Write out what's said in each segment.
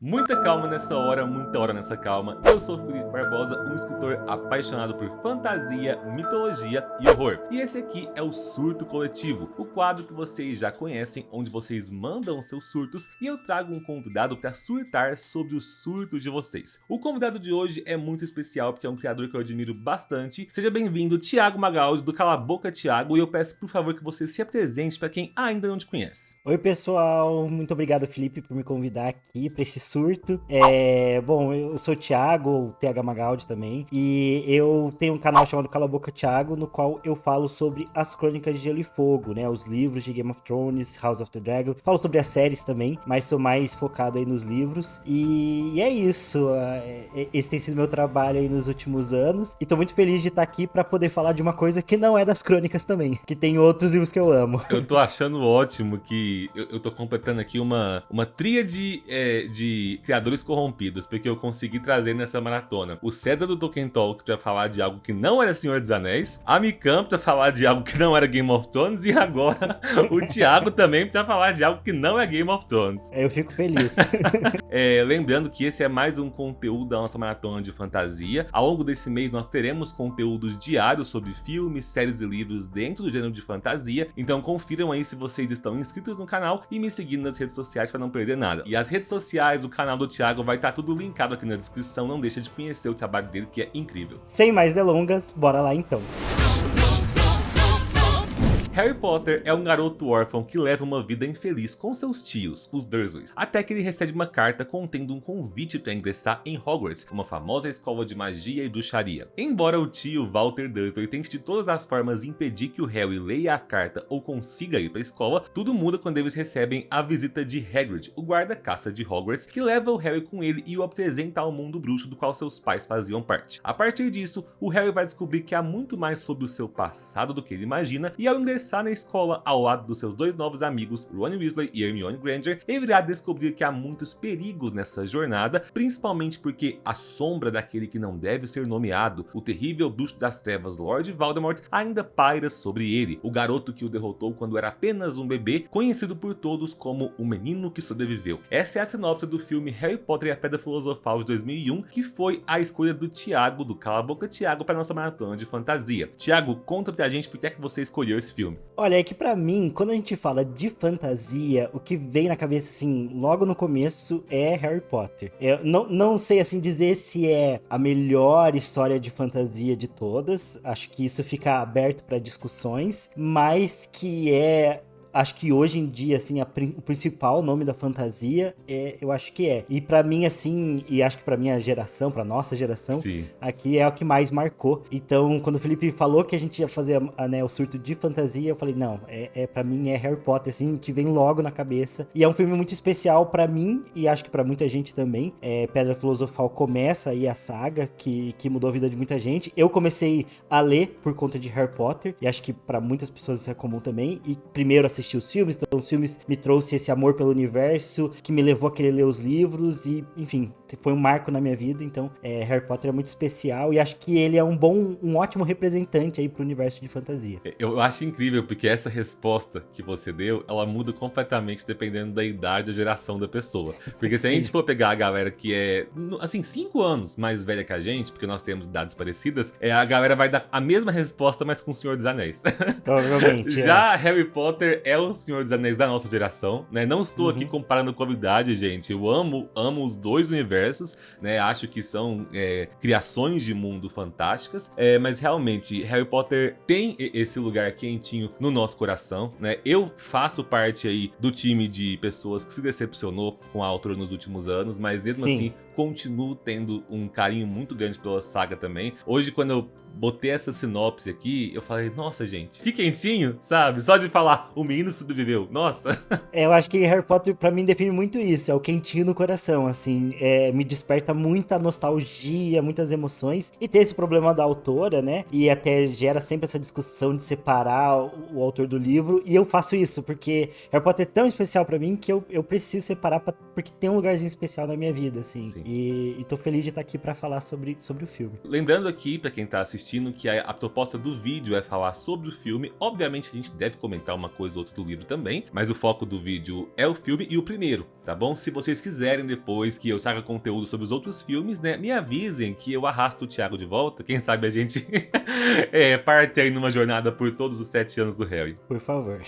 Muita calma nessa hora, muita hora nessa calma. Eu sou Felipe Barbosa, um escritor apaixonado por fantasia, mitologia e horror. E esse aqui é o Surto Coletivo, o quadro que vocês já conhecem, onde vocês mandam seus surtos e eu trago um convidado para surtar sobre os surtos de vocês. O convidado de hoje é muito especial porque é um criador que eu admiro bastante. Seja bem-vindo, Thiago Magaldi, do Cala a Boca Thiago, e eu peço por favor que você se apresente para quem ainda não te conhece. Oi, pessoal. Muito obrigado, Felipe, por me convidar aqui para esse surto. Bom, eu sou o Thiago, ou TH Magaldi também, e eu tenho um canal chamado Cala a Boca Thiago, no qual eu falo sobre as Crônicas de Gelo e Fogo, né? Os livros de Game of Thrones, House of the Dragon. Falo sobre as séries também, mas sou mais focado aí nos livros. E é isso. Esse tem sido meu trabalho aí nos últimos anos. E tô muito feliz de estar aqui para poder falar de uma coisa que não é das crônicas também, que tem outros livros que eu amo. Eu tô achando ótimo que eu tô completando aqui uma tríade de criadores corrompidos, porque eu consegui trazer nessa maratona o César do Tolkien Talk pra falar de algo que não era Senhor dos Anéis, a Mikam pra falar de algo que não era Game of Thrones, e agora o Thiago também pra falar de algo que não é Game of Thrones. Eu fico feliz. Lembrando que esse é mais um conteúdo da nossa maratona de fantasia. Ao longo desse mês nós teremos conteúdos diários sobre filmes, séries e livros dentro do gênero de fantasia, então confiram aí se vocês estão inscritos no canal e me seguindo nas redes sociais para não perder nada. E as redes sociais, o canal do Thiago vai estar tudo linkado aqui na descrição, não deixa de conhecer o trabalho dele que é incrível. Sem mais delongas, bora lá então. Harry Potter é um garoto órfão que leva uma vida infeliz com seus tios, os Dursleys, até que ele recebe uma carta contendo um convite para ingressar em Hogwarts, uma famosa escola de magia e bruxaria. Embora o tio Walter Dursley tente de todas as formas impedir que o Harry leia a carta ou consiga ir para a escola, tudo muda quando eles recebem a visita de Hagrid, o guarda-caça de Hogwarts, que leva o Harry com ele e o apresenta ao mundo bruxo do qual seus pais faziam parte. A partir disso, o Harry vai descobrir que há muito mais sobre o seu passado do que ele imagina, e ao ingressar na escola ao lado dos seus dois novos amigos, Ron Weasley e Hermione Granger, ele irá descobrir que há muitos perigos nessa jornada, principalmente porque a sombra daquele que não deve ser nomeado, o terrível bruxo das trevas Lord Voldemort, ainda paira sobre ele, o garoto que o derrotou quando era apenas um bebê, conhecido por todos como o menino que sobreviveu. Essa é a sinopse do filme Harry Potter e a Pedra Filosofal de 2001, que foi a escolha do Thiago, do Cala a Boca Thiago, para nossa maratona de fantasia. Thiago, conta pra gente por que é que você escolheu esse filme. Olha, é que pra mim, quando a gente fala de fantasia, o que vem na cabeça, assim, logo no começo é Harry Potter. Eu não sei, assim, dizer se é a melhor história de fantasia de todas. Acho que isso fica aberto pra discussões, mas que é... Acho que hoje em dia, assim, o principal nome da fantasia, eu acho que é. E pra mim, assim, e acho que pra minha geração, pra nossa geração, Sim. aqui é o que mais marcou. Então, quando o Felipe falou que a gente ia fazer né, o surto de fantasia, eu falei, não, pra mim é Harry Potter, assim, que vem logo na cabeça. E é um filme muito especial pra mim, e acho que pra muita gente também. Pedra Filosofal começa aí a saga, que mudou a vida de muita gente. Eu comecei a ler por conta de Harry Potter, e acho que pra muitas pessoas isso é comum também. E primeiro assistir os filmes, então os filmes me trouxe esse amor pelo universo, que me levou a querer ler os livros, e enfim, foi um marco na minha vida. Então Harry Potter é muito especial, e acho que ele é um ótimo representante aí pro universo de fantasia. Eu acho incrível, porque essa resposta que você deu, ela muda completamente dependendo da idade e da geração da pessoa. Porque se a gente for pegar a galera que é, assim, 5 anos mais velha que a gente, porque nós temos idades parecidas, a galera vai dar a mesma resposta, mas com o Senhor dos Anéis. Provavelmente. Já Harry Potter é o Senhor dos Anéis da nossa geração, né? Não estou aqui comparando qualidade, gente. Eu amo os dois universos, né? Acho que são criações de mundo fantásticas, mas realmente Harry Potter tem esse lugar quentinho no nosso coração, né? Eu faço parte aí do time de pessoas que se decepcionou com a autora nos últimos anos, mas mesmo assim continuo tendo um carinho muito grande pela saga também. Hoje, quando eu botei essa sinopse aqui, eu falei, nossa, gente, que quentinho, sabe? Só de falar, o menino que sobreviveu, nossa. Eu acho que Harry Potter pra mim define muito isso, é o quentinho no coração, assim, me desperta muita nostalgia, muitas emoções, e tem esse problema da autora, né, e até gera sempre essa discussão de separar o autor do livro, e eu faço isso, porque Harry Potter é tão especial pra mim que eu preciso separar porque tem um lugarzinho especial na minha vida, assim, e tô feliz de estar aqui pra falar sobre o filme. Lembrando aqui, pra quem tá assistindo, que a proposta do vídeo é falar sobre o filme. Obviamente a gente deve comentar uma coisa ou outra garoto do livro também, mas o foco do vídeo é o filme e o primeiro, tá bom? Se vocês quiserem depois que eu traga conteúdo sobre os outros filmes, né, me avisem que eu arrasto o Thiago de volta, quem sabe a gente parte aí numa jornada por todos os 7 anos do Harry. Por favor.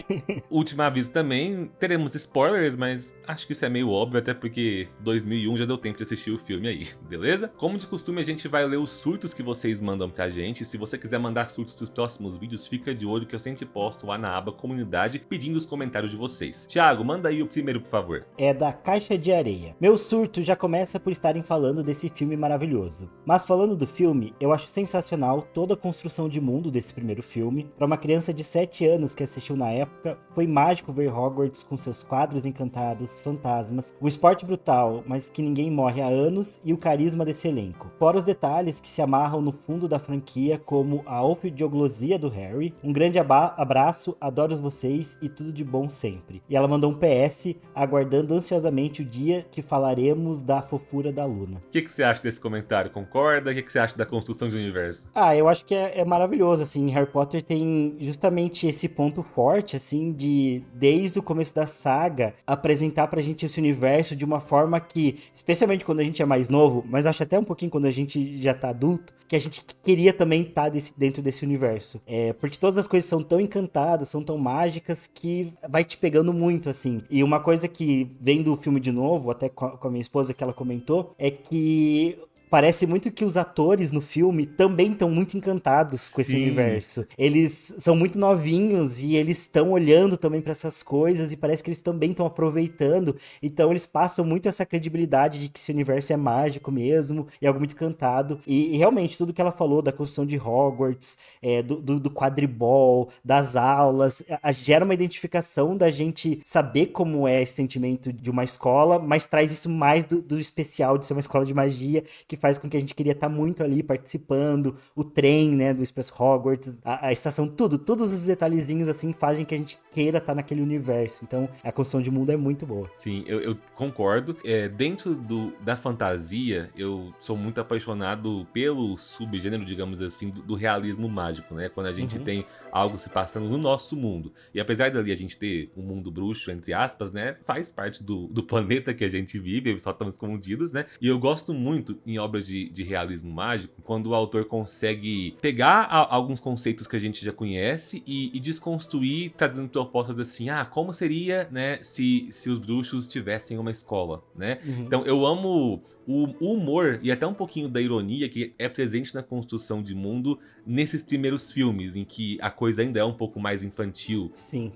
Último aviso também, teremos spoilers, mas acho que isso é meio óbvio, até porque 2001 já deu tempo de assistir o filme aí, beleza? Como de costume, a gente vai ler os surtos que vocês mandam pra gente. Se você quiser mandar surtos dos próximos vídeos, fica de olho que eu sempre posto lá na aba comunidade pedindo os comentários de vocês. Thiago, manda aí o primeiro, por favor. É da Caixa de Areia. Meu surto já começa por estarem falando desse filme maravilhoso. Mas falando do filme, eu acho sensacional toda a construção de mundo desse primeiro filme. Para uma criança de 7 anos que assistiu na época, foi mágico ver Hogwarts com seus quadros encantados, fantasmas, o esporte brutal, mas que ninguém morre há anos, e o carisma desse elenco. Fora os detalhes que se amarram no fundo da franquia, como a ofidioglossia do Harry. Um grande abraço, adoro vocês e tudo de bom sempre. E ela mandou um PS, aguardando ansiosamente o dia que falaremos da fofura da Luna. O que você acha desse comentário? Concorda? O que você acha da construção de universo? Eu acho que é maravilhoso, assim, Harry Potter tem justamente esse ponto forte, assim, de, desde o começo da saga, apresentar pra gente esse universo de uma forma que, especialmente quando a gente é mais novo, mas acho até um pouquinho quando a gente já tá adulto, que a gente queria também estar dentro desse universo. Porque todas as coisas são tão encantadas, são tão mágicas, que vai te pegando muito, assim. E uma coisa que, vendo o filme de novo, até com a minha esposa que ela comentou, é que parece muito que os atores no filme também estão muito encantados com esse universo. Eles são muito novinhos e eles estão olhando também para essas coisas e parece que eles também estão aproveitando. Então eles passam muito essa credibilidade de que esse universo é mágico mesmo e algo muito encantado. E realmente, tudo que ela falou da construção de Hogwarts, do quadribol, das aulas, gera uma identificação da gente saber como é esse sentimento de uma escola, mas traz isso mais do especial de ser uma escola de magia, que faz com que a gente queria estar muito ali participando, o trem, né, do Express Hogwarts, a estação, todos os detalhezinhos assim fazem que a gente queira estar naquele universo. Então a construção de mundo é muito boa. Sim, eu concordo. Dentro da fantasia, eu sou muito apaixonado pelo subgênero, digamos assim, do realismo mágico, né? Quando a gente tem algo se passando no nosso mundo. E apesar dali a gente ter um mundo bruxo, entre aspas, né? Faz parte do planeta que a gente vive, eles só estão escondidos, né? E eu gosto muito, em obras de realismo mágico, quando o autor consegue pegar alguns conceitos que a gente já conhece e desconstruir, trazendo propostas assim, como seria, né, se os bruxos tivessem uma escola, né? Então eu amo o humor e até um pouquinho da ironia que é presente na construção de mundo nesses primeiros filmes, em que a coisa ainda é um pouco mais infantil. Sim.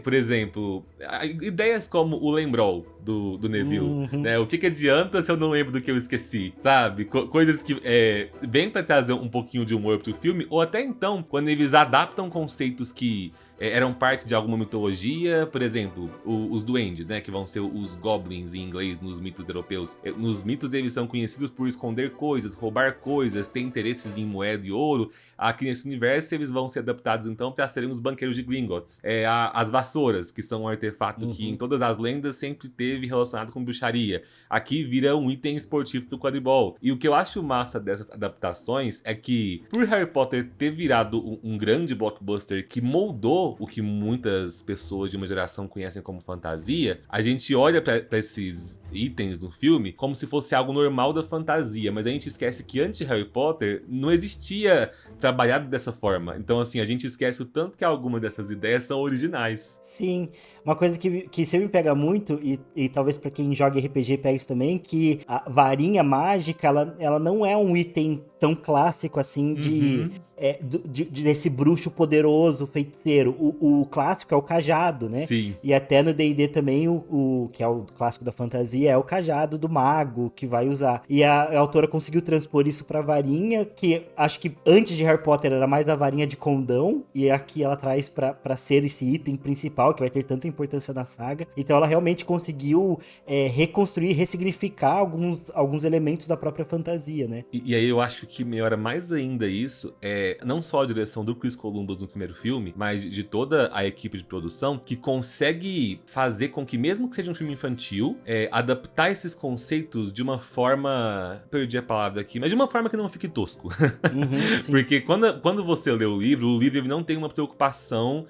Por exemplo, ideias como o Lembrol do Neville, né? O que adianta se eu não lembro do que eu esqueci, sabe? Coisas que vêm pra trazer um pouquinho de humor pro filme, ou até então, quando eles adaptam conceitos que eram parte de alguma mitologia, por exemplo, os duendes, né, que vão ser os goblins em inglês nos mitos europeus. Nos mitos eles são conhecidos por esconder coisas, roubar coisas, ter interesses em moeda e ouro. Aqui nesse universo eles vão ser adaptados então para serem os banqueiros de Gringotts. As vassouras, que são um artefato que em todas as lendas sempre teve relacionado com bruxaria. Aqui vira um item esportivo do quadribol. E o que eu acho massa dessas adaptações é que, por Harry Potter ter virado um grande blockbuster que moldou o que muitas pessoas de uma geração conhecem como fantasia, a gente olha para esses itens no filme como se fosse algo normal da fantasia, mas a gente esquece que antes de Harry Potter não existia trabalhado dessa forma. Então assim, a gente esquece o tanto que algumas dessas ideias são originais. Sim, uma coisa que sempre me pega muito, e talvez pra quem joga RPG pega isso também, que a varinha mágica, ela não é um item tão clássico assim desse bruxo poderoso, feiticeiro. O clássico é o cajado, né? Sim. E até no D&D também, o que é o clássico da fantasia, é o cajado do mago que vai usar. E a autora conseguiu transpor isso pra varinha, que acho que antes de Harry Potter era mais a varinha de condão, e aqui ela traz pra ser esse item principal, que vai ter tanta importância na saga. Então ela realmente conseguiu reconstruir, ressignificar alguns elementos da própria fantasia, né? E aí eu acho que melhora mais ainda isso não só a direção do Chris Columbus no primeiro filme, mas de toda a equipe de produção, que consegue fazer com que, mesmo que seja um filme infantil, adaptar esses conceitos de uma forma... Perdi a palavra aqui, mas de uma forma que não fique tosco. Sim. Porque quando você lê o livro ele não tem uma preocupação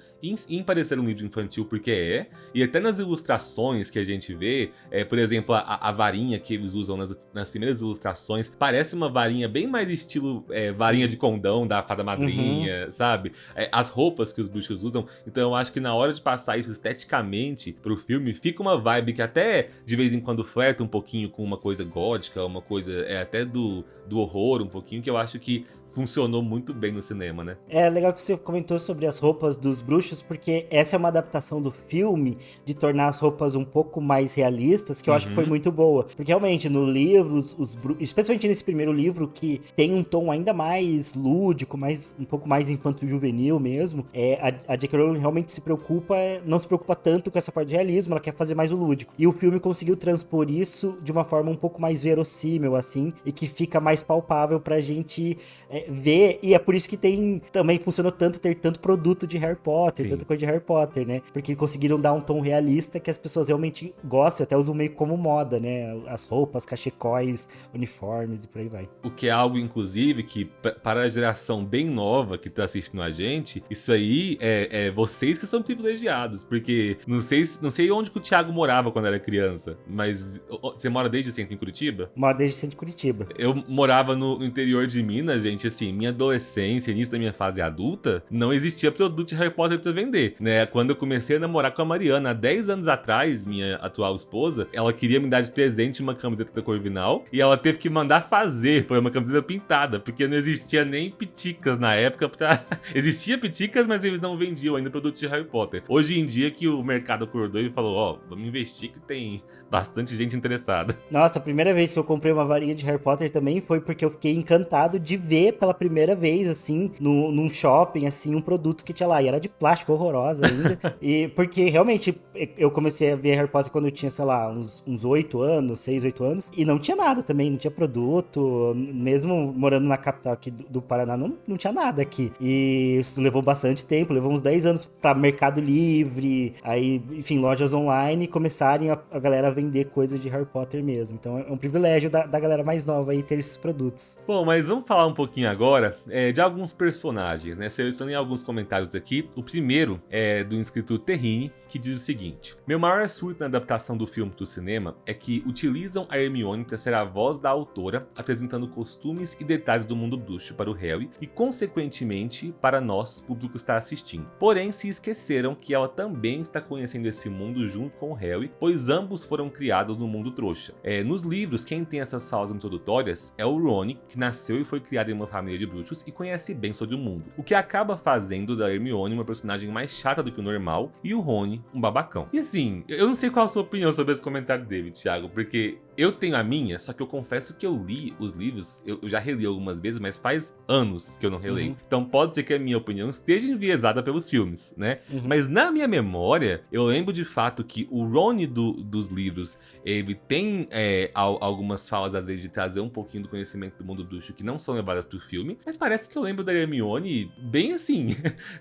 em parecer um livro infantil, porque e até nas ilustrações que a gente vê, por exemplo, a varinha que eles usam nas primeiras ilustrações, parece uma varinha bem mais estilo varinha de condão da fada madrinha, sabe? As roupas que os bruxos usam. Então eu acho que na hora de passar isso esteticamente pro filme, fica uma vibe que até de vez em quando flerta um pouquinho com uma coisa gótica, uma coisa até do horror um pouquinho, que eu acho que funcionou muito bem no cinema, né? É legal que você comentou sobre as roupas dos bruxos, porque essa é uma adaptação do filme de tornar as roupas um pouco mais realistas, que eu acho que foi muito boa. Porque realmente, no livro, especialmente nesse primeiro livro, que tem um tom ainda mais lúdico, um pouco mais infanto-juvenil mesmo, a J.K. Rowling realmente não se preocupa tanto com essa parte de realismo, ela quer fazer mais o lúdico. E o filme conseguiu transpor isso de uma forma um pouco mais verossímil, assim, e que fica mais palpável pra gente ver, e é por isso que também funcionou tanto ter tanto produto de Harry Potter, tanta coisa de Harry Potter, né? Porque conseguiram dar um tom realista que as pessoas realmente gostam, até usam meio como moda, né? As roupas, cachecóis, uniformes e por aí vai. O que é algo, inclusive, que para a geração bem nova que tá assistindo a gente, isso aí é vocês que são privilegiados, porque não sei onde que o Thiago morava quando era criança, mas você mora desde sempre em Curitiba? Moro desde sempre em Curitiba. Eu morava no interior de Minas, gente, assim, minha adolescência, início da minha fase adulta, não existia produto de Harry Potter pra vender, né? Quando eu comecei a namorar com a Mariana, há 10 anos atrás, minha atual esposa, ela queria me dar de presente uma camiseta da Corvinal e ela teve que mandar fazer, foi uma camiseta pintada, porque não existia nem piticas na época Existia piticas, mas eles não vendiam ainda produto de Harry Potter. Hoje em dia que o mercado acordou e falou, vamos investir que tem bastante gente interessada. Nossa, a primeira vez que eu comprei uma varinha de Harry Potter também foi porque eu fiquei encantado de ver pela primeira vez, assim, num shopping, assim, um produto que tinha lá. E era de plástico, horrorosa ainda. E porque, realmente, eu comecei a ver Harry Potter quando eu tinha, sei lá, uns 8 anos, 6, 8 anos. E não tinha nada também, não tinha produto. Mesmo morando na capital aqui do Paraná, não tinha nada aqui. E isso levou bastante tempo, levou uns 10 anos pra Mercado Livre, aí, enfim, lojas online começarem a galera vender coisas de Harry Potter mesmo. Então é um privilégio da galera mais nova aí ter esses produtos. Bom, mas vamos falar um pouquinho agora de alguns personagens, né? Selecionei alguns comentários aqui. O primeiro é do inscritor Terrine, que diz o seguinte: meu maior surto na adaptação do filme do cinema é que utilizam a Hermione para ser a voz da autora, apresentando costumes e detalhes do mundo bruxo para o Harry e, consequentemente, para nós, público que está assistindo. Porém, se esqueceram que ela também está conhecendo esse mundo junto com o Harry, pois ambos foram criados no mundo trouxa. Nos livros, quem tem essas falas introdutórias é o Rony, que nasceu e foi criado em uma família de bruxos e conhece bem sobre o mundo, o que acaba fazendo da Hermione uma personagem mais chata do que o normal e o Rony um babacão. E assim, eu não sei qual a sua opinião sobre esse comentário dele, Thiago, porque eu tenho a minha, só que eu confesso que eu li os livros, eu já reli algumas vezes, mas faz anos que eu não releio. Então pode ser que a minha opinião esteja enviesada pelos filmes, né? Mas na minha memória, eu lembro de fato que o Rony dos livros, ele tem algumas falas, às vezes, de trazer um pouquinho do conhecimento do mundo bruxo que não são levadas pro filme, mas parece que eu lembro da Hermione bem assim,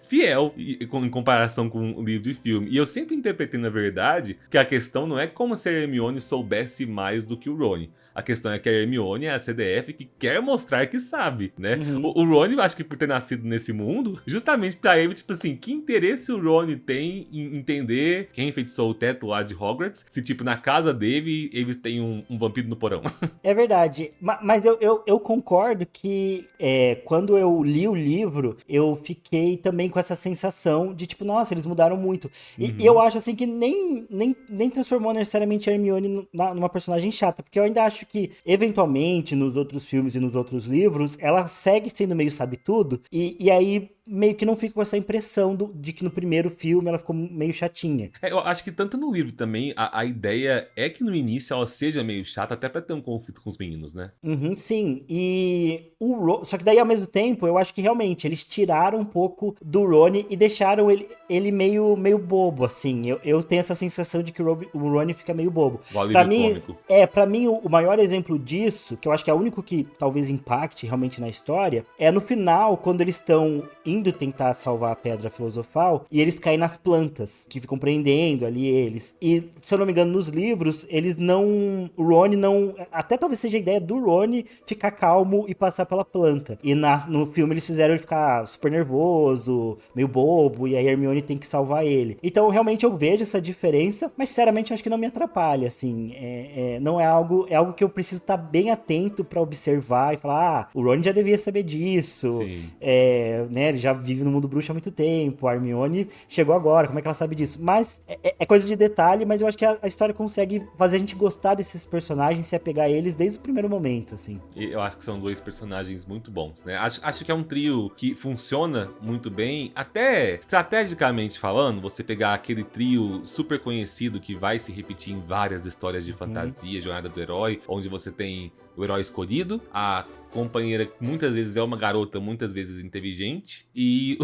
fiel em comparação com o livro e filme. E eu sempre interpretei, na verdade, que a questão não é como se a Hermione soubesse mais do que o Rony. A questão é que a Hermione é a CDF que quer mostrar que sabe, né? O Rony, acho que por ter nascido nesse mundo, justamente pra ele, tipo assim, que interesse o Rony tem em entender quem enfeitiçou o teto lá de Hogwarts, se tipo, na casa dele, eles têm um vampiro no porão. É verdade, mas eu concordo que quando eu li o livro, eu fiquei também com essa sensação de tipo, nossa, eles mudaram muito. E eu acho assim que nem transformou necessariamente a Hermione numa personagem chata, porque eu ainda acho que, eventualmente, nos outros filmes e nos outros livros, ela segue sendo meio sabe-tudo, e aí meio que não fica com essa impressão de que no primeiro filme ela ficou meio chatinha. Eu acho que tanto no livro também, a ideia é que no início ela seja meio chata, até pra ter um conflito com os meninos, né? Uhum, sim, e só que daí ao mesmo tempo eu acho que realmente eles tiraram um pouco do Rony e deixaram ele meio bobo, assim. Eu tenho essa sensação de que o Rony fica meio bobo. O alívio cômico. Pra mim o maior exemplo disso, que eu acho que é o único que talvez impacte realmente na história, é no final, quando eles estão indo tentar salvar a Pedra Filosofal e eles caem nas plantas, que ficam prendendo ali eles. E, se eu não me engano, nos livros, eles não... O Rony não... Até talvez seja a ideia do Rony ficar calmo e passar pela planta. E no filme eles fizeram ele ficar super nervoso, meio bobo, e a Hermione tem que salvar ele. Então, realmente, eu vejo essa diferença, mas, sinceramente, acho que não me atrapalha, assim. Não é algo... É algo que eu preciso estar bem atento pra observar e falar, o Rony já devia saber disso. Sim. Né, ele já vive no mundo bruxo há muito tempo, a Hermione chegou agora, como é que ela sabe disso? Mas é coisa de detalhe, mas eu acho que a história consegue fazer a gente gostar desses personagens, se apegar a eles desde o primeiro momento, assim. Eu acho que são dois personagens muito bons, né? Acho que é um trio que funciona muito bem, até estrategicamente falando, você pegar aquele trio super conhecido que vai se repetir em várias histórias de fantasia, Jornada do Herói, onde você tem o herói escolhido, a companheira que muitas vezes é uma garota, muitas vezes inteligente, e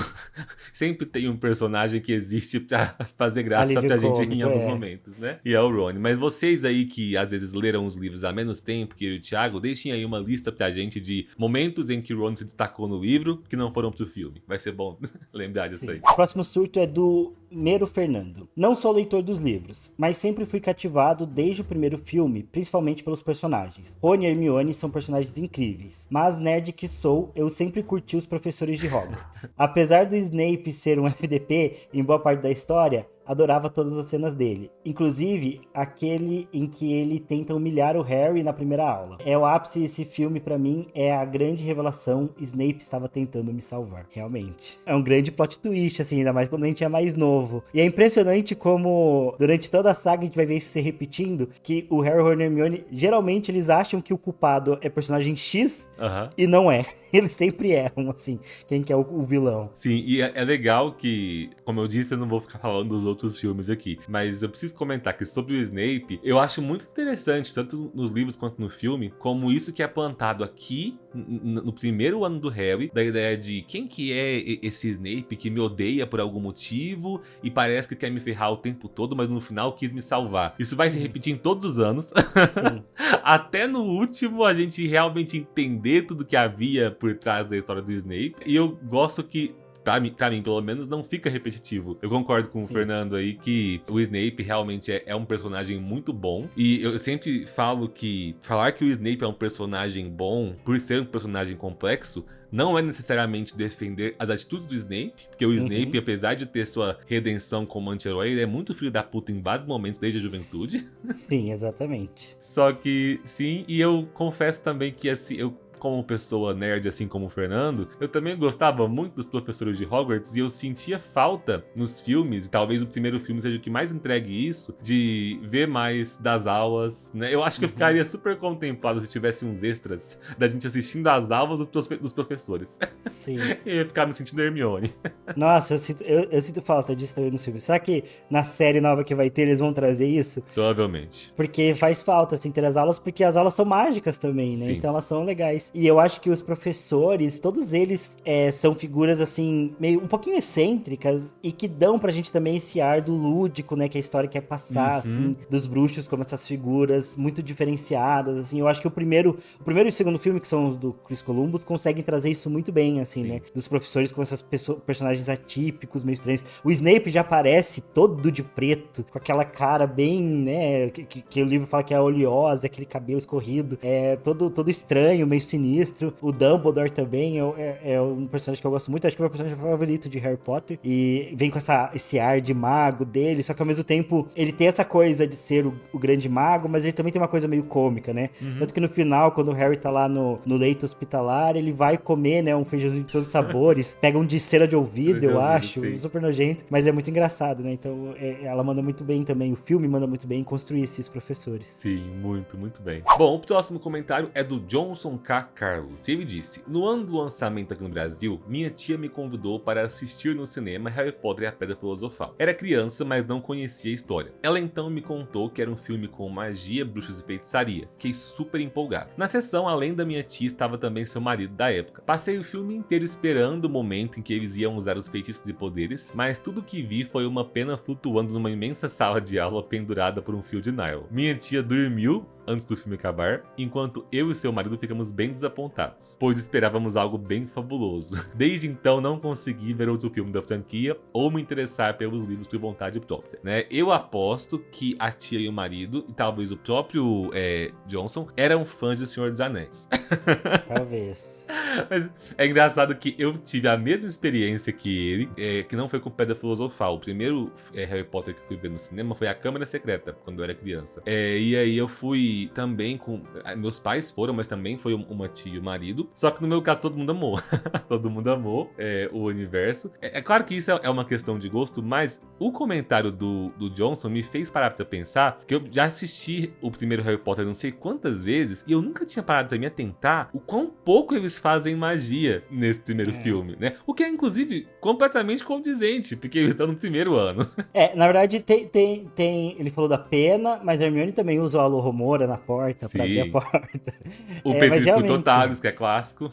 sempre tem um personagem que existe pra fazer graça Alívio pra gente cômico, em alguns momentos, né? E é o Rony. Mas vocês aí que às vezes leram os livros há menos tempo que eu e o Thiago, deixem aí uma lista pra gente de momentos em que o Rony se destacou no livro que não foram pro filme. Vai ser bom lembrar disso aí. O próximo surto é do Mero Fernando. Não sou leitor dos livros, mas sempre fui cativado desde o primeiro filme, principalmente pelos personagens. Rony e Hermione são personagens incríveis, mas nerd que sou, eu sempre curti os professores de Hogwarts. Apesar do Snape ser um FDP em boa parte da história, adorava todas as cenas dele, inclusive aquele em que ele tenta humilhar o Harry na primeira aula. É o ápice desse filme pra mim, é a grande revelação, Snape estava tentando me salvar, realmente. É um grande plot twist, assim, ainda mais quando a gente é mais novo. E é impressionante como, durante toda a saga, a gente vai ver isso se repetindo, que o Harry, Ron e Hermione, geralmente eles acham que o culpado é personagem X, e não é. Eles sempre erram, assim, quem que é o vilão. Sim, e é legal que, como eu disse, eu não vou ficar falando dos outros filmes aqui, mas eu preciso comentar que sobre o Snape, eu acho muito interessante, tanto nos livros quanto no filme, como isso que é plantado aqui no primeiro ano do Harry, da ideia de quem que é esse Snape que me odeia por algum motivo e parece que quer me ferrar o tempo todo, mas no final quis me salvar. Isso vai se repetir em todos os anos, até no último a gente realmente entender tudo que havia por trás da história do Snape, e eu gosto que pra mim, pelo menos, não fica repetitivo. Eu concordo com o Fernando aí que o Snape realmente é um personagem muito bom. E eu sempre falo que falar que o Snape é um personagem bom por ser um personagem complexo não é necessariamente defender as atitudes do Snape, porque o Snape, apesar de ter sua redenção como anti-herói, ele é muito filho da puta em vários momentos desde a juventude. Sim, exatamente. Só que, sim, e eu confesso também que assim, eu como pessoa nerd, assim como o Fernando, eu também gostava muito dos professores de Hogwarts e eu sentia falta nos filmes, e talvez o primeiro filme seja o que mais entregue isso, de ver mais das aulas, né? Eu acho que eu ficaria super contemplado se tivesse uns extras da gente assistindo as aulas dos professores. Sim. Eu ia ficar me sentindo Hermione. Nossa, eu sinto falta disso também no filme. Será que na série nova que vai ter eles vão trazer isso? Provavelmente. Porque faz falta, assim, ter as aulas, porque as aulas são mágicas também, né? Sim. Então elas são legais. E eu acho que os professores, todos eles são figuras, assim, meio um pouquinho excêntricas e que dão pra gente também esse ar do lúdico, né? Que a história quer passar, assim, dos bruxos como essas figuras muito diferenciadas, assim. Eu acho que o primeiro e o segundo filme, que são os do Chris Columbus, conseguem trazer isso muito bem, assim, né? Dos professores com essas personagens atípicos, meio estranhos. O Snape já aparece todo de preto, com aquela cara bem, né? Que o livro fala que é oleosa, aquele cabelo escorrido, todo estranho, meio sinistro. O Dumbledore também é um personagem que eu gosto muito, acho que é o meu personagem favorito de Harry Potter, e vem com esse ar de mago dele, só que ao mesmo tempo ele tem essa coisa de ser o grande mago, mas ele também tem uma coisa meio cômica, né? Tanto que no final, quando o Harry tá lá no leito hospitalar, ele vai comer, né, um feijãozinho de todos os sabores, pega um de cera de ouvido, eu acho, super nojento, mas é muito engraçado, né? Então ela manda muito bem também, o filme manda muito bem em construir esses professores. Sim, muito, muito bem. Bom, o próximo comentário é do Johnson K. Carlos. E ele disse: no ano do lançamento aqui no Brasil, minha tia me convidou para assistir no cinema Harry Potter e a Pedra Filosofal. Era criança, mas não conhecia a história. Ela então me contou que era um filme com magia, bruxas e feitiçaria. Fiquei super empolgado. Na sessão, além da minha tia, estava também seu marido da época. Passei o filme inteiro esperando o momento em que eles iam usar os feitiços e poderes, mas tudo que vi foi uma pena flutuando numa imensa sala de aula pendurada por um fio de nylon. Minha tia dormiu antes do filme acabar, enquanto eu e seu marido ficamos bem desapontados, pois esperávamos algo bem fabuloso. Desde então não consegui ver outro filme da franquia ou me interessar pelos livros por vontade própria, né? Eu aposto que a tia e o marido, e talvez o próprio Johnson, eram fãs de Senhor dos Anéis. Talvez. Mas é engraçado que eu tive a mesma experiência que ele, que não foi com Pedra Filosofal. O primeiro Harry Potter que eu fui ver no cinema foi A Câmara Secreta, quando eu era criança. E aí eu fui também com... Meus pais foram, mas também foi uma tia e o marido. Só que no meu caso todo mundo amou. Todo mundo amou o universo. É claro que isso é uma questão de gosto, mas o comentário do Johnson me fez parar pra pensar que eu já assisti o primeiro Harry Potter não sei quantas vezes e eu nunca tinha parado pra me atentar o quão pouco eles fazem magia nesse primeiro filme, né? O que é, inclusive, completamente condizente, porque eles estão no primeiro ano. Na verdade, tem... Ele falou da pena, mas a Hermione também usa o Alohomora na porta, pra abrir a porta. O Petrifico Totalus, que é clássico.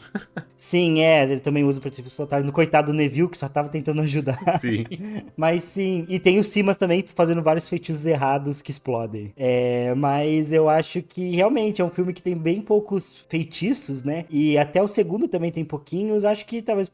Sim, ele também usa o Petrifico Totalus. No coitado do Neville, que só tava tentando ajudar. Sim. Mas sim, e tem o Simas também fazendo vários feitiços errados que explodem. Mas eu acho que realmente é um filme que tem bem poucos feitiços, né? E até o segundo também tem pouquinhos. Acho que talvez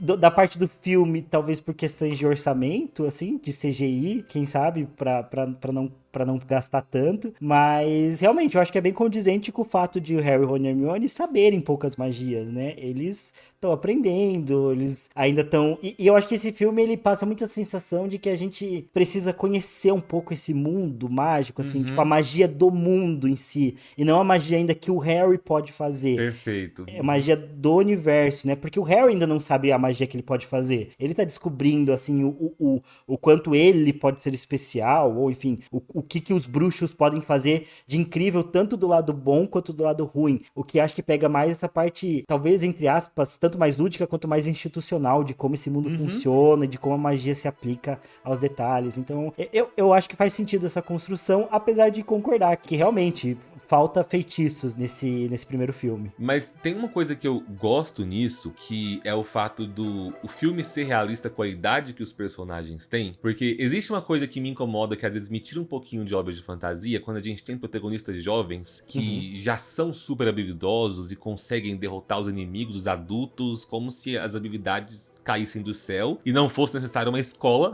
da parte do filme, talvez por questões de orçamento, assim, de CGI, quem sabe, pra não gastar tanto, mas realmente eu acho que é bem condizente com o fato de o Harry, Ron e Hermione saberem poucas magias, né? Eles estão aprendendo, eles ainda estão... E eu acho que esse filme, ele passa muita sensação de que a gente precisa conhecer um pouco esse mundo mágico, assim, tipo a magia do mundo em si, e não a magia ainda que o Harry pode fazer. Perfeito. É a magia do universo, né? Porque o Harry ainda não sabe a magia que ele pode fazer. Ele tá descobrindo, assim, o quanto ele pode ser especial, ou enfim, o que os bruxos podem fazer de incrível, tanto do lado bom quanto do lado ruim. O que acho que pega mais essa parte, talvez, entre aspas, tanto mais lúdica quanto mais institucional, de como esse mundo funciona, de como a magia se aplica aos detalhes. Então, eu acho que faz sentido essa construção, apesar de concordar que realmente falta feitiços nesse primeiro filme. Mas tem uma coisa que eu gosto nisso, que é o fato do o filme ser realista com a idade que os personagens têm. Porque existe uma coisa que me incomoda, que às vezes me tira um pouquinho de obras de fantasia, quando a gente tem protagonistas jovens que já são super habilidosos e conseguem derrotar os inimigos, os adultos, como se as habilidades caíssem do céu e não fosse necessário uma escola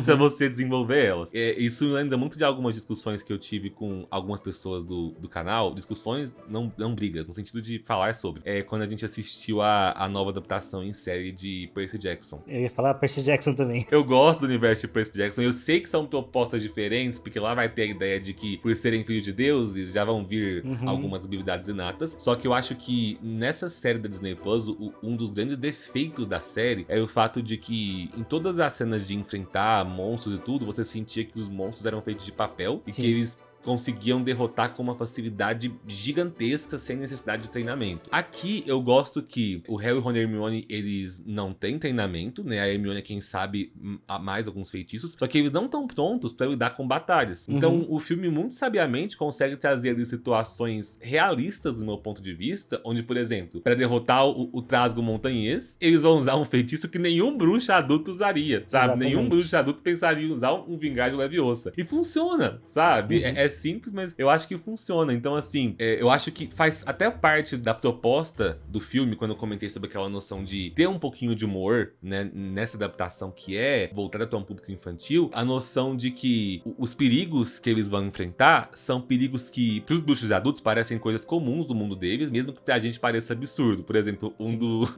pra você desenvolver elas. Isso me lembra muito de algumas discussões que eu tive com algumas pessoas do canal, discussões, não brigas, no sentido de falar sobre. Quando a gente assistiu a nova adaptação em série de Percy Jackson. Eu ia falar Percy Jackson também. Eu gosto do universo de Percy Jackson, eu sei que são propostas diferentes, porque lá vai ter a ideia de que, por serem filhos de deuses, já vão vir algumas habilidades inatas. Só que eu acho que nessa série da Disney Plus, um dos grandes defeitos da série é o fato de que em todas as cenas de enfrentar monstros e tudo, você sentia que os monstros eram feitos de papel e que eles conseguiam derrotar com uma facilidade gigantesca sem necessidade de treinamento. Aqui eu gosto que o Harry, Ron e Hermione, eles não têm treinamento, né? A Hermione é quem sabe mais alguns feitiços, só que eles não estão prontos para lidar com batalhas. Então o filme muito sabiamente consegue trazer ali situações realistas do meu ponto de vista, onde, por exemplo, para derrotar o Trasgo Montanhês, eles vão usar um feitiço que nenhum bruxo adulto usaria, sabe? Exatamente. Nenhum bruxo adulto pensaria em usar um Vingardium Leviosa. E funciona, sabe? É simples, mas eu acho que funciona. Então, assim, eu acho que faz até parte da proposta do filme, quando eu comentei sobre aquela noção de ter um pouquinho de humor, né, nessa adaptação que é voltada para um público infantil, a noção de que os perigos que eles vão enfrentar são perigos que, pros bruxos adultos, parecem coisas comuns do mundo deles, mesmo que pra gente pareça absurdo. Por exemplo,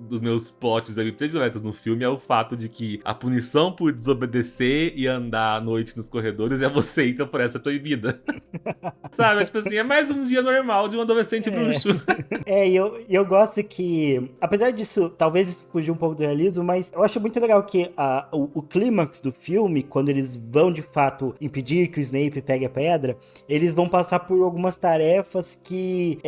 dos meus plots ali prediletos no filme é o fato de que a punição por desobedecer e andar à noite nos corredores é você ir pra floresta proibida. Sabe? Tipo assim, é mais um dia normal de um adolescente bruxo. E eu gosto que, apesar disso, talvez isso fugir um pouco do realismo, mas eu acho muito legal que o clímax do filme, quando eles vão de fato impedir que o Snape pegue a pedra, eles vão passar por algumas tarefas que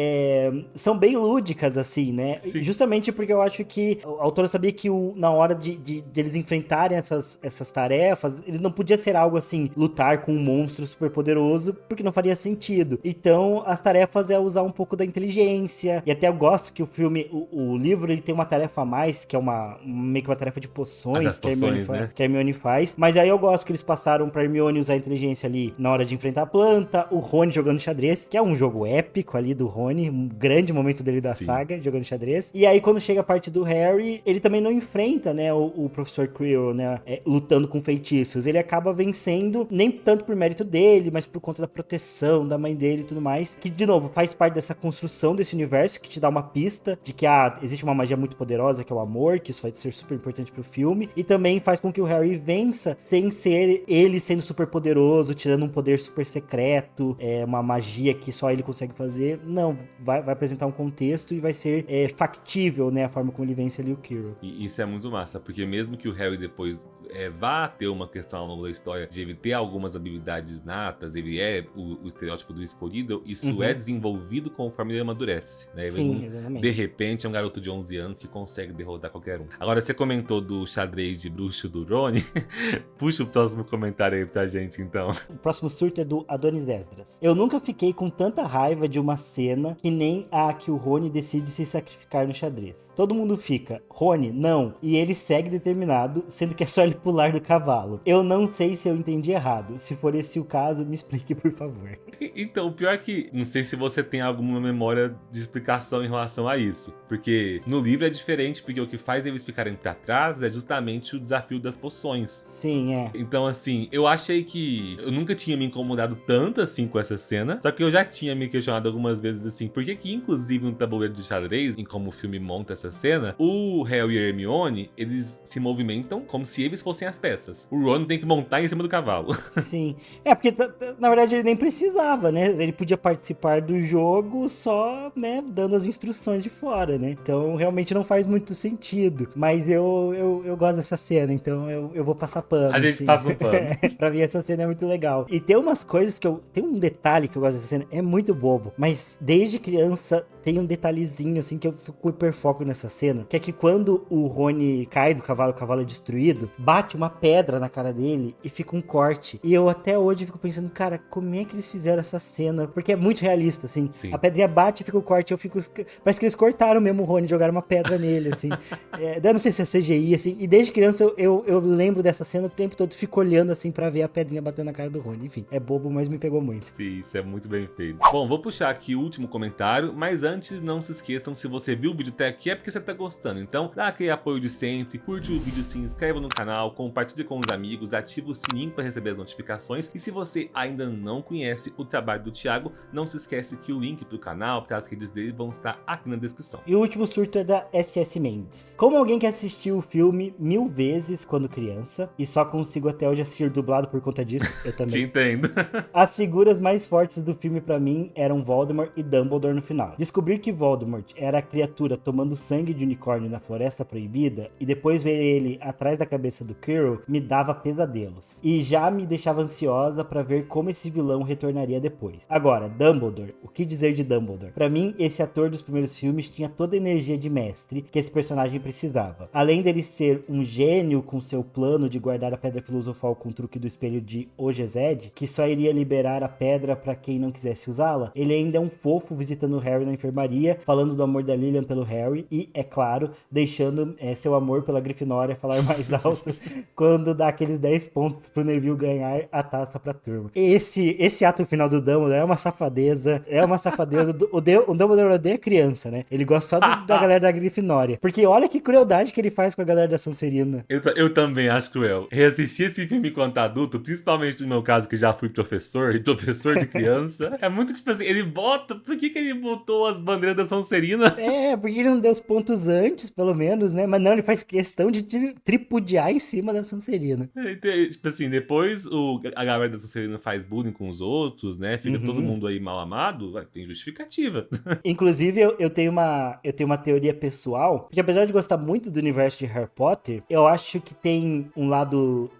são bem lúdicas, assim, né? Sim. Justamente porque eu acho que a autora sabia que na hora de eles enfrentarem essas tarefas, eles não podia ser algo assim, lutar com um monstro super poderoso, porque não faria sentido. Então, as tarefas é usar um pouco da inteligência, e até eu gosto que o filme, o livro, ele tem uma tarefa a mais, que é meio que uma tarefa de poções, Né? que a Hermione faz, mas aí eu gosto que eles passaram pra Hermione usar a inteligência ali na hora de enfrentar a planta, o Rony jogando xadrez, que é um jogo épico ali do Rony, um grande momento dele da saga, jogando xadrez, e aí quando chega a parte do Harry, ele também não enfrenta, né, o professor Quirrell, né, lutando com feitiços, ele acaba vencendo, nem tanto por mérito dele, mas por conta da proteção da mãe dele e tudo mais, que de novo faz parte dessa construção desse universo, que te dá uma pista de que existe uma magia muito poderosa, que é o amor, que isso vai ser super importante pro filme, e também faz com que o Harry vença sem ser ele sendo super poderoso, tirando um poder super secreto, uma magia que só ele consegue fazer. Não, vai apresentar um contexto e vai ser factível, né, a forma como ele vence ali o Quirrell. E isso é muito massa, porque mesmo que o Harry depois vá ter uma questão ao longo da história de ele ter algumas habilidades natas, ele é o estereótipo do escolhido, isso é desenvolvido conforme ele amadurece, né? Sim, exatamente. De repente é um garoto de 11 anos que consegue derrotar qualquer um. Agora, você comentou do xadrez de bruxo do Rony, puxa o próximo comentário aí pra gente, então. O próximo surto é do Adonis Esdras. Eu nunca fiquei com tanta raiva de uma cena que nem a que o Rony decide se sacrificar no xadrez. Todo mundo fica, Rony, não, e ele segue determinado, sendo que é só ele pular do cavalo. Eu não sei se eu entendi errado. Se for esse o caso, me explique, por favor. Então, o pior é que, não sei se você tem alguma memória de explicação em relação a isso. Porque no livro é diferente, porque o que faz eles ficarem pra trás é justamente o desafio das poções. Sim, Então, assim, eu achei que eu nunca tinha me incomodado tanto assim com essa cena, só que eu já tinha me questionado algumas vezes assim, por que inclusive no tabuleiro de xadrez, em como o filme monta essa cena, o Harry e a Hermione, eles se movimentam como se eles fossem as peças. O Ron tem que montar em cima do cavalo. Sim. Porque, na verdade, ele nem precisava, né? Ele podia participar do jogo só, né, dando as instruções de fora, né? Então, realmente não faz muito sentido. Mas eu gosto dessa cena, então eu vou passar pano. A gente assim. passa um pano. Pra mim, essa cena é muito legal. E tem umas coisas tem um detalhe que eu gosto dessa cena, é muito bobo. Mas, desde criança, tem um detalhezinho, assim, que eu fico hiperfoco nessa cena, que é que quando o Rony cai do cavalo, o cavalo é destruído, bate uma pedra na cara dele e fica um corte. E eu até hoje fico pensando, cara, como é que eles fizeram essa cena? Porque é muito realista, assim. Sim. A pedrinha bate e fica o corte, parece que eles cortaram mesmo o Rony, jogaram uma pedra nele, assim. Eu não sei se é CGI, assim. E desde criança eu lembro dessa cena o tempo todo, fico olhando, assim, pra ver a pedrinha batendo na cara do Rony. Enfim, é bobo, mas me pegou muito. Sim, isso é muito bem feito. Bom, vou puxar aqui o último comentário, mas antes, não se esqueçam, se você viu o vídeo até aqui é porque você tá gostando. Então, dá aquele apoio de sempre, curte o vídeo, se inscreva no canal, compartilhe com os amigos, ativa o sininho para receber as notificações. E se você ainda não conhece o trabalho do Thiago, não se esquece que o link pro canal, para as redes dele, vão estar aqui na descrição. E o último surto é da SS Mendes. Como alguém que assistiu o filme 1000 vezes quando criança, e só consigo até hoje assistir dublado por conta disso, eu também. Te entendo. As figuras mais fortes do filme pra mim eram Voldemort e Dumbledore no final. Descobrir que Voldemort era a criatura tomando sangue de unicórnio na Floresta Proibida e depois ver ele atrás da cabeça do Quirrell me dava pesadelos. E já me deixava ansiosa pra ver como esse vilão retornaria depois. Agora, Dumbledore. O que dizer de Dumbledore? Pra mim, esse ator dos primeiros filmes tinha toda a energia de mestre que esse personagem precisava. Além dele ser um gênio com seu plano de guardar a Pedra Filosofal com o truque do espelho de Ogezed, que só iria liberar a pedra pra quem não quisesse usá-la, ele ainda é um fofo visitando o Harry na enfermaria, falando do amor da Lilian pelo Harry e, é claro, deixando seu amor pela Grifinória falar mais alto quando dá aqueles 10 pontos pro Neville ganhar a taça pra turma. Esse ato final do Dumbledore é uma safadeza, o Dumbledore odeia criança, né? Ele gosta só da galera da Grifinória, porque olha que crueldade que ele faz com a galera da Sonserina. Eu também acho cruel. Reassistir esse filme enquanto adulto, principalmente no meu caso que já fui professor e professor de criança, é muito tipo assim, ele bota, por que ele botou as bandeiras da Sonserina. Porque ele não deu os pontos antes, pelo menos, né? Mas não, ele faz questão de tripudiar em cima da Sonserina. Então, tipo assim, depois a galera da Sonserina faz bullying com os outros, né? Fica todo mundo aí mal amado, tem justificativa. Inclusive, eu tenho uma teoria pessoal, porque apesar de gostar muito do universo de Harry Potter, eu acho que tem um lado...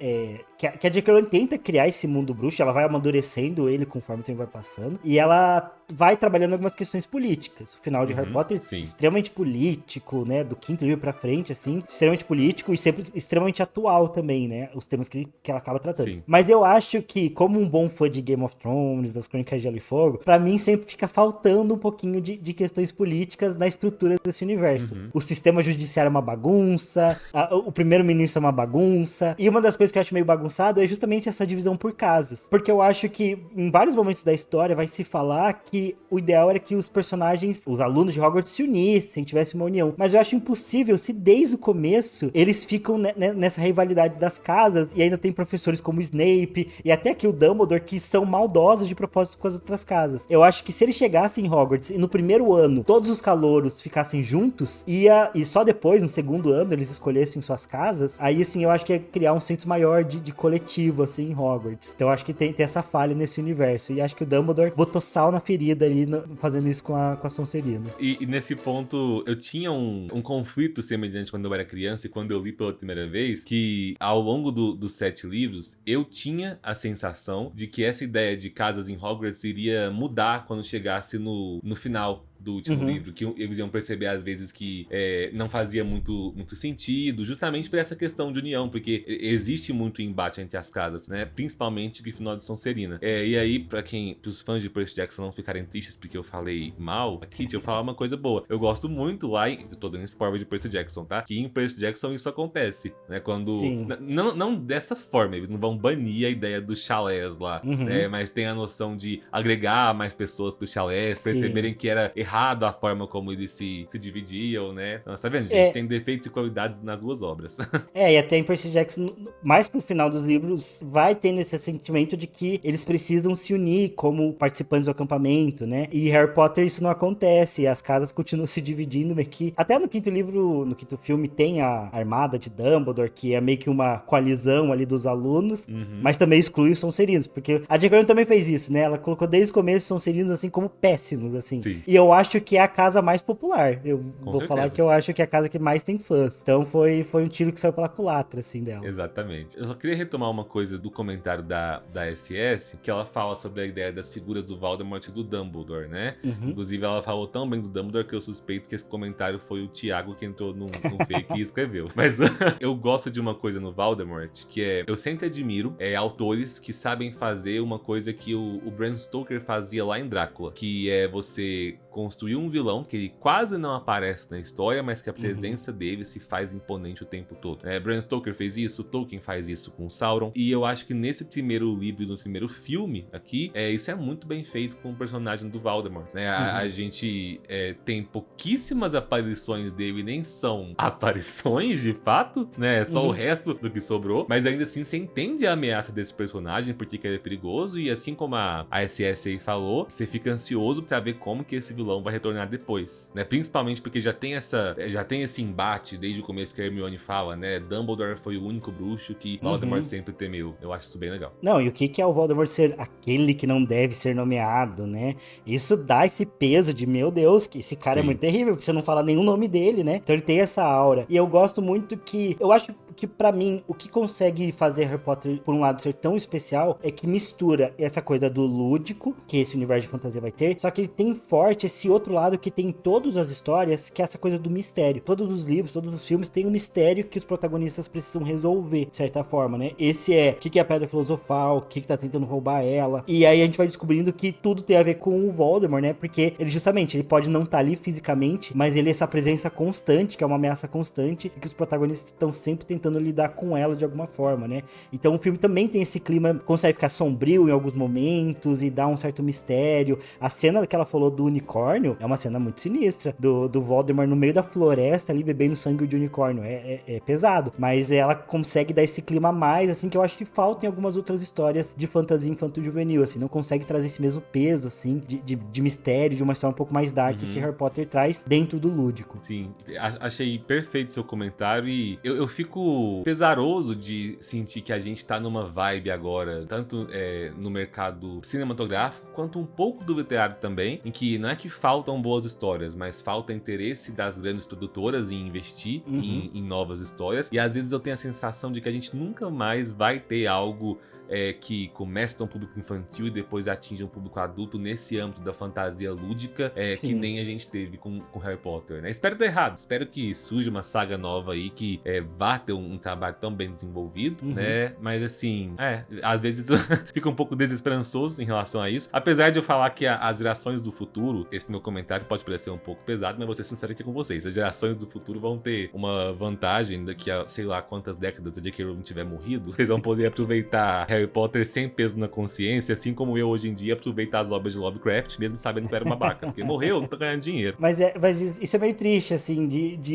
que a J.K. Rowling tenta criar esse mundo bruxo, ela vai amadurecendo ele conforme o tempo vai passando, e ela vai trabalhando algumas questões políticas. O final de Harry Potter, sim. Extremamente político, né? Do quinto livro pra frente, assim, extremamente político e sempre extremamente atual também, né? Os temas que ela acaba tratando. Sim. Mas eu acho que, como um bom fã de Game of Thrones, das Crônicas de Gelo e Fogo, pra mim sempre fica faltando um pouquinho de questões políticas na estrutura desse universo. O sistema judiciário é uma bagunça, o primeiro-ministro é uma bagunça, e uma das coisas que eu acho meio bagunçado é justamente essa divisão por casas. Porque eu acho que em vários momentos da história vai se falar que o ideal era que os personagens, os alunos de Hogwarts se unissem, tivessem uma união. Mas eu acho impossível se desde o começo eles ficam nessa rivalidade das casas e ainda tem professores como Snape e até aqui o Dumbledore que são maldosos de propósito com as outras casas. Eu acho que se eles chegassem em Hogwarts e no primeiro ano todos os calouros ficassem juntos, e só depois, no segundo ano, eles escolhessem suas casas, aí assim, eu acho que ia criar um senso maior de coletivo, assim, em Hogwarts. Então eu acho que tem essa falha nesse universo. E acho que o Dumbledore botou sal na ferida ali, fazendo isso com a Sonserina. E nesse ponto, eu tinha um conflito semelhante quando eu era criança e quando eu li pela primeira vez, que ao longo dos 7 livros, eu tinha a sensação de que essa ideia de casas em Hogwarts iria mudar quando chegasse no final do último livro, que eles iam perceber às vezes que não fazia muito sentido, justamente por essa questão de união, porque existe muito embate entre as casas, né? Principalmente Grifinória e Sonserina. E aí, para os fãs de Percy Jackson não ficarem tristes porque eu falei mal aqui, deixa eu falar uma coisa boa. Eu gosto muito lá, eu tô dando spoiler de Percy Jackson, tá? Que em Percy Jackson isso acontece, né? Quando... Não dessa forma, eles não vão banir a ideia dos chalés lá, né? Mas tem a noção de agregar mais pessoas pros chalés, perceberem que era errado a forma como eles se dividiam, né? Então, você tá vendo, gente? Tem defeitos e qualidades nas duas obras. E até em Percy Jackson, mais pro final dos livros, vai tendo esse sentimento de que eles precisam se unir como participantes do acampamento, né? E Harry Potter isso não acontece, as casas continuam se dividindo meio que... Até no quinto livro, no quinto filme, tem a Armada de Dumbledore, que é meio que uma coalizão ali dos alunos, mas também exclui os Sonserinos, porque a J.K. Rowling também fez isso, né? Ela colocou desde o começo os Sonserinos, assim, como péssimos, assim. Sim. E eu acho que é a casa mais popular. Eu vou certeza. falar que eu acho que é a casa que mais tem fãs. Então foi um tiro que saiu pela culatra, assim, dela. Exatamente. Eu só queria retomar uma coisa do comentário da SS, que ela fala sobre a ideia das figuras do Voldemort e do Dumbledore, né? Inclusive, ela falou tão bem do Dumbledore que eu suspeito que esse comentário foi o Thiago que entrou no fake e escreveu. Mas eu gosto de uma coisa no Voldemort, que eu sempre admiro autores que sabem fazer uma coisa que o Bram Stoker fazia lá em Drácula, que é você construir um vilão que ele quase não aparece na história, mas que a presença dele se faz imponente o tempo todo. Bram Stoker fez isso, Tolkien faz isso com Sauron, e eu acho que nesse primeiro livro e no primeiro filme aqui, isso é muito bem feito com o personagem do Voldemort, né? A gente tem pouquíssimas aparições dele, nem são aparições de fato, né? Só o resto do que sobrou, mas ainda assim você entende a ameaça desse personagem, porque que ele é perigoso, e assim como a SS aí falou, você fica ansioso pra ver como que esse vilão vai retornar depois, né? Principalmente porque já tem esse embate desde o começo que a Hermione fala, né? Dumbledore foi o único bruxo que Voldemort sempre temeu. Eu acho isso bem legal. Não, e o que é o Voldemort ser aquele que não deve ser nomeado, né? Isso dá esse peso de, meu Deus, que esse cara é muito terrível, porque você não fala nenhum nome dele, né? Então ele tem essa aura. E eu gosto muito que... Eu acho que pra mim, o que consegue fazer Harry Potter, por um lado, ser tão especial, é que mistura essa coisa do lúdico, que esse universo de fantasia vai ter, só que ele tem forte esse outro lado que tem em todas as histórias, que é essa coisa do mistério. Todos os livros, todos os filmes têm um mistério que os protagonistas precisam resolver, de certa forma, né? Esse o que é a Pedra Filosofal, o que tá tentando roubar ela. E aí a gente vai descobrindo que tudo tem a ver com o Voldemort, né? Porque ele pode não estar ali fisicamente, mas ele é essa presença constante, que é uma ameaça constante, e que os protagonistas estão sempre tentando lidar com ela de alguma forma, né? Então o filme também tem esse clima, consegue ficar sombrio em alguns momentos e dar um certo mistério. A cena que ela falou do unicórnio, unicórnio é uma cena muito sinistra. Do Voldemort no meio da floresta ali, bebendo sangue de unicórnio. É pesado. Mas ela consegue dar esse clima a mais, assim, que eu acho que falta em algumas outras histórias de fantasia infanto-juvenil, assim. Não consegue trazer esse mesmo peso, assim, de mistério, de uma história um pouco mais dark que Harry Potter traz dentro do lúdico. Sim, achei perfeito seu comentário e eu fico pesaroso de sentir que a gente tá numa vibe agora, tanto no mercado cinematográfico, quanto um pouco do literário também, em que não é que faltam boas histórias, mas falta interesse das grandes produtoras em investir em novas histórias, e às vezes eu tenho a sensação de que a gente nunca mais vai ter algo que começa um público infantil e depois atinge um público adulto nesse âmbito da fantasia lúdica, que nem a gente teve com Harry Potter, né? Espero estar errado, espero que surja uma saga nova aí que vá ter um trabalho tão bem desenvolvido, né? Mas assim, às vezes fica um pouco desesperançoso em relação a isso. Apesar de eu falar que as gerações do futuro, esse meu comentário pode parecer um pouco pesado, mas vou ser sincero aqui com vocês. As gerações do futuro vão ter uma vantagem daqui a sei lá quantas décadas a J.K. Rowling tiver morrido. Vocês vão poder aproveitar Harry Potter sem peso na consciência, assim como eu hoje em dia aproveito as obras de Lovecraft, mesmo sabendo que eu era uma babaca, porque morreu, não tô ganhando dinheiro. Mas isso é meio triste, assim,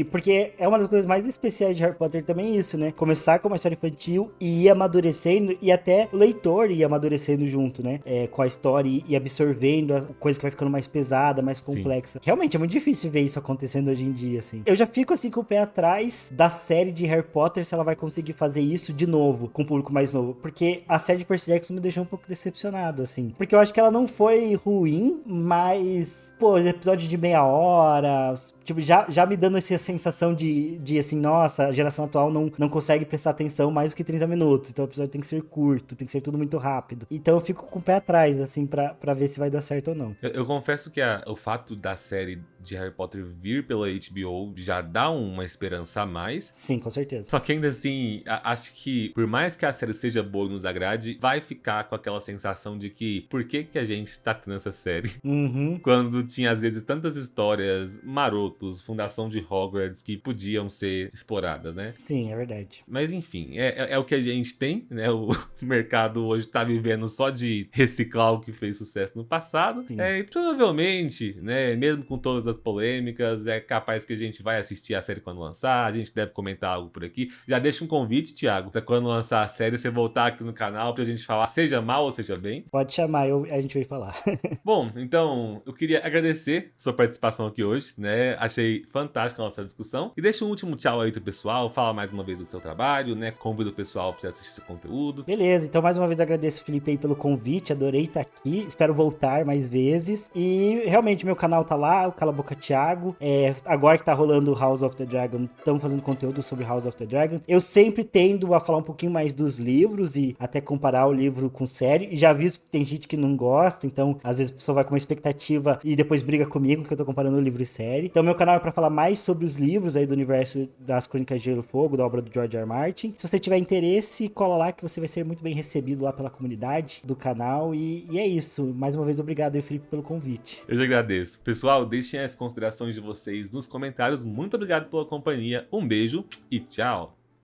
porque é uma das coisas mais especiais de Harry Potter também isso, né? Começar com uma história infantil e ir amadurecendo, e até o leitor ir amadurecendo junto, né? Com a história e absorvendo a coisa que vai ficando mais pesada, mais complexa. Sim. Realmente é muito difícil ver isso acontecendo hoje em dia, assim. Eu já fico, assim, com o pé atrás da série de Harry Potter, se ela vai conseguir fazer isso de novo, com o público mais novo. Porque a série de Percy Jackson me deixou um pouco decepcionado, assim. Porque eu acho que ela não foi ruim, mas, pô, episódios de meia hora, tipo, já me dando essa sensação de assim, nossa, a geração atual não consegue prestar atenção mais do que 30 minutos. Então o episódio tem que ser curto, tem que ser tudo muito rápido. Então eu fico com o pé atrás, assim, pra ver se vai dar certo ou não. Eu confesso que o fato da série de Harry Potter vir pela HBO já dá uma esperança a mais. Sim, com certeza. Só que ainda assim, acho que por mais que a série seja boa e nos agrade, vai ficar com aquela sensação de que por que a gente tá tendo essa série? Quando tinha às vezes tantas histórias marotos, fundação de Hogwarts que podiam ser exploradas, né? Sim, é verdade. Mas enfim, é o que a gente tem, né? O mercado hoje tá vivendo só de reciclar o que fez sucesso no passado. E provavelmente, né, mesmo com todas as polêmicas, é capaz que a gente vai assistir a série quando lançar, a gente deve comentar algo por aqui. Já deixa um convite, Thiago, pra quando lançar a série, você voltar aqui no canal pra gente falar, seja mal ou seja bem. Pode chamar, a gente vai falar. Bom, então, eu queria agradecer sua participação aqui hoje, né? Achei fantástica a nossa discussão. E deixa um último tchau aí pro pessoal, fala mais uma vez do seu trabalho, né? Convido o pessoal pra assistir seu conteúdo. Beleza, então mais uma vez agradeço o Felipe aí pelo convite, adorei estar aqui, espero voltar mais vezes. E realmente, meu canal tá lá, o Cala a Boca Thiago. Agora que tá rolando House of the Dragon, estamos fazendo conteúdo sobre House of the Dragon. Eu sempre tendo a falar um pouquinho mais dos livros e até comparar o livro com série. E já aviso que tem gente que não gosta, então às vezes a pessoa vai com uma expectativa e depois briga comigo que eu tô comparando livro e série. Então meu canal é pra falar mais sobre os livros aí do universo das Crônicas de Gelo e Fogo, da obra do George R. R. Martin. Se você tiver interesse, cola lá que você vai ser muito bem recebido lá pela comunidade do canal. E é isso. Mais uma vez, obrigado aí, Felipe, pelo convite. Eu te agradeço. Pessoal, deixem as considerações de vocês nos comentários. Muito obrigado pela companhia. Um beijo e tchau!